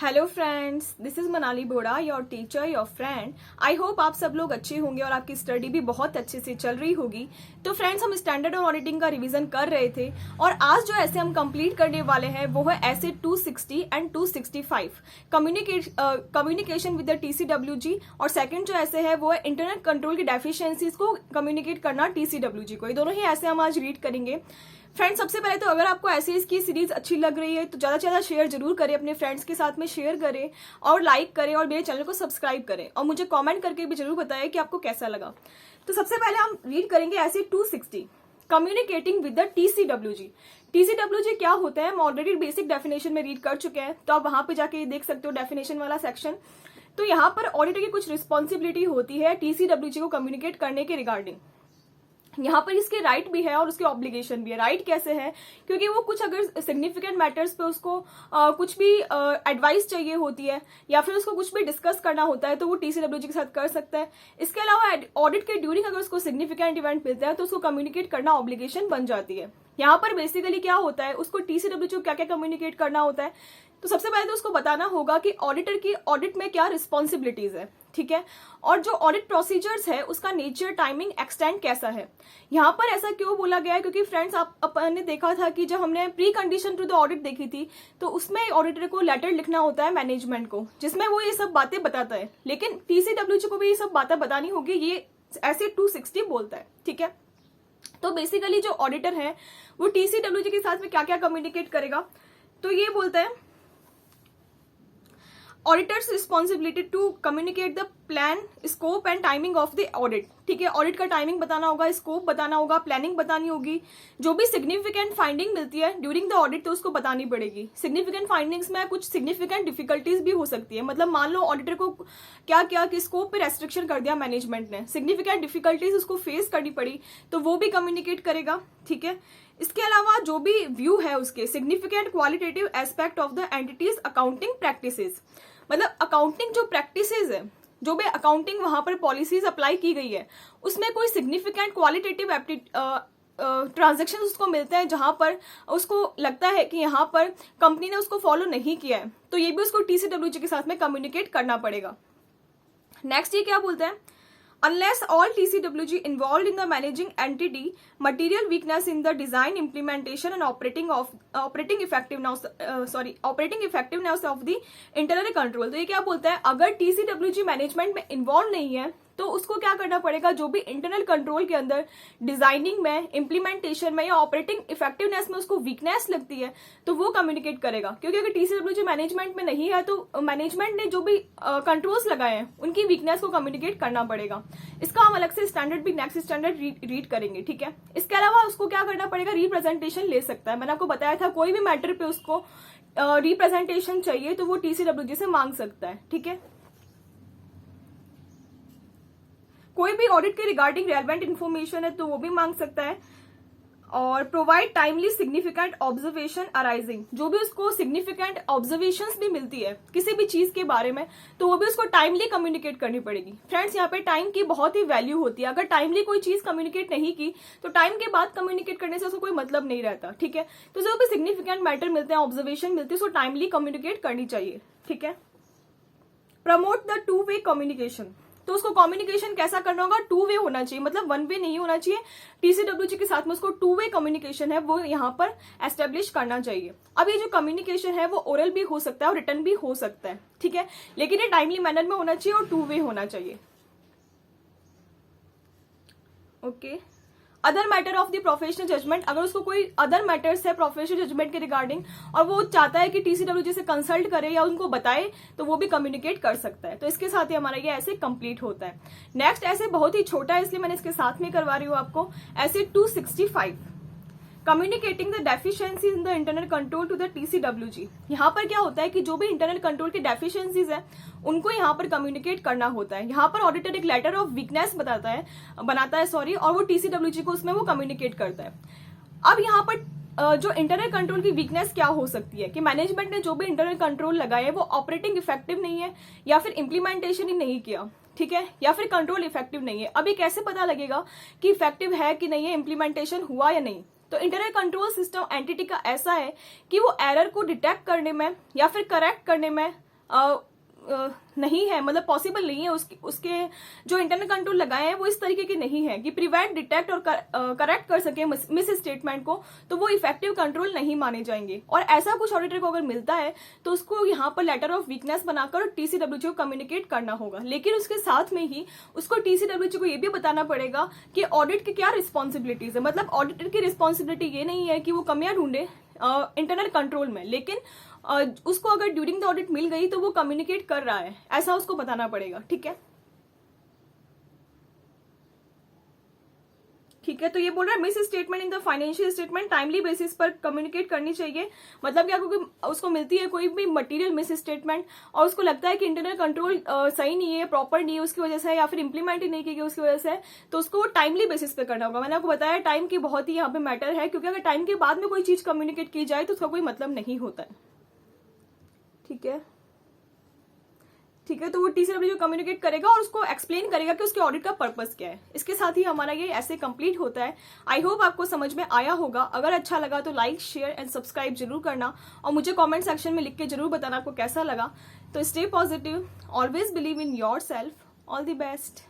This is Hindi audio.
Hello friends, this is Manali Boda, your teacher, your friend. I hope आप सब लोग अच्छे होंगे और आपकी स्टडी भी बहुत अच्छे से चल रही होगी। तो फ्रेंड्स, हम स्टैंडर्ड और ऑडिटिंग का रिवीजन कर रहे थे और आज जो ऐसे हम कंप्लीट करने वाले हैं वो है ऐसे 260 and 265 communication with the TCWG. और सेकंड जो ऐसे है वो है इंटरनेट कंट्रोल की डेफिशिएंसीज को कम्युनिकेट करना टीसीडब्ल्यूजी को। ये दोनों ही ऐसे हम आज रीड करेंगे। फ्रेंड्स, सबसे पहले तो अगर आपको ऐसे इसकी सीरीज अच्छी लग रही है तो ज्यादा से ज्यादा शेयर जरूर करें, अपने फ्रेंड्स के साथ में शेयर करें और लाइक करें और मेरे चैनल को सब्सक्राइब करें और मुझे कमेंट करके भी जरूर बताएं कि आपको कैसा लगा। तो सबसे पहले हम रीड करेंगे ऐसे 260 communicating with the TCWG. TCWG क्या होता है हम ऑलरेडी बेसिक डेफिनेशन में रीड कर चुके हैं, तो आप वहां पे जाके देख सकते हो डेफिनेशन वाला सेक्शन। तो यहाँ पर ऑडिटर की कुछ रिस्पॉन्सिबिलिटी होती है टीसीडब्ल्यूजी को कम्युनिकेट करने के रिगार्डिंग। यहाँ पर इसके राइट भी है और उसकी ऑब्लिगेशन भी है। राइट कैसे है? क्योंकि वो कुछ अगर सिग्निफिकेंट मैटर्स पे उसको कुछ भी एडवाइस चाहिए होती है या फिर उसको कुछ भी डिस्कस करना होता है तो वो टीसीडब्ल्यूजी के साथ कर सकता है। इसके अलावा ऑडिट के ड्यूरिंग अगर उसको सिग्निफिकेंट इवेंट मिलता है तो उसको कम्युनिकेट करना ऑब्लिगेशन बन जाती है। यहाँ पर बेसिकली क्या होता है, उसको टीसीडब्ल्यूजी को क्या क्या कम्युनिकेट करना होता है। तो सबसे पहले तो उसको बताना होगा कि ऑडिटर की ऑडिट में क्या रिस्पॉन्सिबिलिटीज है, ठीक है, और जो ऑडिट प्रोसीजर्स है उसका नेचर, टाइमिंग, एक्सटेंट कैसा है। यहाँ पर ऐसा क्यों बोला गया है? क्योंकि फ्रेंड्स, अपन ने देखा था कि जब हमने precondition to the audit देखी थी तो उसमें ऑडिटर को लेटर लिखना होता है मैनेजमेंट को, जिसमें वो ये सब बातें बताता है। लेकिन टीसीडब्ल्यूजी को भी ये सब बातें बतानी होगी, ये ऐसे 260 बोलता है, ठीक है। तो बेसिकली जो ऑडिटर है वो टीसीडब्ल्यूजी के साथ में क्या क्या कम्युनिकेट करेगा, तो ये बोलता है auditor's responsibility to communicate the plan, scope and timing of the audit, ठीक है। ऑडिट का टाइमिंग बताना होगा, स्कोप बताना होगा, प्लानिंग बतानी होगी। जो भी सिग्निफिकेंट फाइंडिंग मिलती है ड्यूरिंग द ऑडिट तो उसको बतानी पड़ेगी। सिग्निफिकेंट फाइंडिंग्स में कुछ सिग्निफिकेंट डिफिकल्टीज भी हो सकती है, मतलब मान लो ऑडिटर को क्या क्या कि स्कोप पे रेस्ट्रिक्शन कर दिया मैनेजमेंट ने, सिग्निफिकेंट डिफिकल्टीज उसको फेस करनी पड़ी तो वो भी कम्युनिकेट करेगा, ठीक है। इसके अलावा जो भी व्यू है उसके significant qualitative aspect of the entities accounting practices, मतलब अकाउंटिंग जो प्रैक्टिसेस है, जो भी अकाउंटिंग वहां पर पॉलिसीज अप्लाई की गई है उसमें कोई सिग्निफिकेंट क्वालिटेटिव ट्रांजेक्शन उसको मिलते हैं जहां पर उसको लगता है कि यहाँ पर कंपनी ने उसको फॉलो नहीं किया है तो ये भी उसको टीसीडब्ल्यूजी के साथ में कम्युनिकेट करना पड़ेगा। नेक्स्ट ये क्या बोलते हैं, unless all TCWG involved in the managing entity material weakness in the design, implementation and operating effectiveness of the internal control। तो ये क्या बोलता है, अगर TCWG मैनेजमेंट में इन्वॉल्व नहीं है तो उसको क्या करना पड़ेगा, जो भी इंटरनल कंट्रोल के अंदर डिजाइनिंग में, इम्प्लीमेंटेशन में या ऑपरेटिंग इफेक्टिवनेस में उसको वीकनेस लगती है तो वो कम्युनिकेट करेगा। क्योंकि अगर टीसीडब्ल्यूजी मैनेजमेंट में नहीं है तो मैनेजमेंट ने जो भी कंट्रोल्स लगाए हैं उनकी वीकनेस को कम्युनिकेट करना पड़ेगा। इसका हम अलग से स्टैंडर्ड भी नेक्स्ट स्टैंडर्ड रीड करेंगे, ठीक है। इसके अलावा उसको क्या करना पड़ेगा, रिप्रेजेंटेशन ले सकता है। मैंने आपको बताया था कोई भी मैटर पे उसको रिप्रेजेंटेशन चाहिए तो वो टीसीडब्ल्यूजी से मांग सकता है, ठीक है। कोई भी ऑडिट के रिगार्डिंग रेलेवेंट इन्फॉर्मेशन है तो वो भी मांग सकता है। और provide timely significant observation arising, जो भी उसको सिग्निफिकेंट ऑब्जर्वेशंस भी मिलती है किसी भी चीज के बारे में तो वो भी उसको टाइमली कम्युनिकेट करनी पड़ेगी। फ्रेंड्स, यहाँ पे टाइम की बहुत ही वैल्यू होती है। अगर टाइमली कोई चीज कम्युनिकेट नहीं की तो टाइम के बाद कम्युनिकेट करने से उसको कोई मतलब नहीं रहता, ठीक है। तो जो भी सिग्निफिकेंट मैटर मिलते हैं, ऑब्जर्वेशन मिलती है, उसको टाइमली कम्युनिकेट करनी चाहिए, ठीक है। Promote the two way communication, तो उसको कम्युनिकेशन कैसा करना होगा, टू वे होना चाहिए, मतलब वन वे नहीं होना चाहिए। टीसीडब्ल्यूजी के साथ में उसको टू वे कम्युनिकेशन है वो यहाँ पर एस्टेब्लिश करना चाहिए। अब ये जो कम्युनिकेशन है वो ओरल भी हो सकता है और रिटर्न भी हो सकता है, ठीक है, लेकिन ये टाइमली मैनर में होना चाहिए और टू वे होना चाहिए, okay. Other matter of the professional judgment, अगर उसको कोई अदर मैटर्स है प्रोफेशनल जजमेंट के रिगार्डिंग और वो चाहता है कि टीसीडब्ल्यूजी से कंसल्ट करे या उनको बताए तो वो भी कम्युनिकेट कर सकता है। तो इसके साथ ही हमारा ये ऐसे कंप्लीट होता है। नेक्स्ट ऐसे बहुत ही छोटा है इसलिए मैंने इसके साथ में करवा रही हूँ आपको, ऐसे 265 communicating the deficiency in the internal control to the TCWG. यहाँ पर क्या होता है कि जो भी इंटरनल कंट्रोल की डेफिशिएंसीज है उनको यहाँ पर कम्युनिकेट करना होता है। यहाँ पर ऑडिटर एक लेटर ऑफ वीकनेस बनाता है और वो टीसीडब्ल्यूजी को उसमें वो कम्युनिकेट करता है। अब यहाँ पर जो इंटरनल कंट्रोल की वीकनेस क्या हो सकती है कि मैनेजमेंट ने जो भी इंटरनल कंट्रोल लगाए वो ऑपरेटिंग इफेक्टिव नहीं है या फिर इम्प्लीमेंटेशन ही नहीं किया, ठीक है, या फिर कंट्रोल इफेक्टिव नहीं है। अब ये कैसे पता लगेगा कि इफेक्टिव है कि नहीं है, इम्प्लीमेंटेशन हुआ या नहीं। तो इंटरनल कंट्रोल सिस्टम एंटिटी का ऐसा है कि वो एरर को डिटेक्ट करने में या फिर करेक्ट करने में नहीं है, मतलब पॉसिबल नहीं है। उसके जो इंटरनल कंट्रोल लगाए हैं वो इस तरीके के नहीं है कि प्रिवेंट, डिटेक्ट और करेक्ट कर सके मिस स्टेटमेंट को, तो वो इफेक्टिव कंट्रोल नहीं माने जाएंगे। और ऐसा कुछ ऑडिटर को अगर मिलता है तो उसको यहाँ पर लेटर ऑफ वीकनेस बनाकर TCWG को कम्युनिकेट करना होगा। लेकिन उसके साथ में ही उसको TCWG को ये भी बताना पड़ेगा कि ऑडिट की क्या रिस्पॉन्सिबिलिटीज है। मतलब ऑडिटर की रिस्पॉन्सिबिलिटी ये नहीं है कि वो कमियां ढूंढे इंटरनल कंट्रोल में, लेकिन उसको अगर ड्यूरिंग द ऑडिट मिल गई तो वो कम्युनिकेट कर रहा है, ऐसा उसको बताना पड़ेगा। ठीक है, ठीक है। तो ये बोल रहा है miss statement in the financial statement timely basis पर कम्युनिकेट करनी चाहिए। मतलब क्या, क्योंकि उसको मिलती है कोई भी मटेरियल मिस स्टेटमेंट और उसको लगता है कि इंटरनल कंट्रोल सही नहीं है, प्रॉपर नहीं है, उसकी वजह से, या फिर इंप्लीमेंट ही नहीं की गई उसकी वजह से, तो उसको टाइमली बेसिस पे करना होगा। मैंने आपको बताया टाइम की बहुत ही यहाँ पे मैटर है, क्योंकि अगर टाइम के बाद में कोई चीज कम्युनिकेट की जाए तो उसका कोई मतलब नहीं होता है। ठीक है, ठीक है। तो वो TCWG कम्युनिकेट करेगा और उसको एक्सप्लेन करेगा कि उसके ऑडिट का पर्पस क्या है। इसके साथ ही हमारा ये ऐसे कंप्लीट होता है। आई होप आपको समझ में आया होगा। अगर अच्छा लगा तो लाइक, शेयर एंड सब्सक्राइब जरूर करना और मुझे कमेंट सेक्शन में लिख के जरूर बताना आपको कैसा लगा। तो stay positive, always believe in your self. All the best.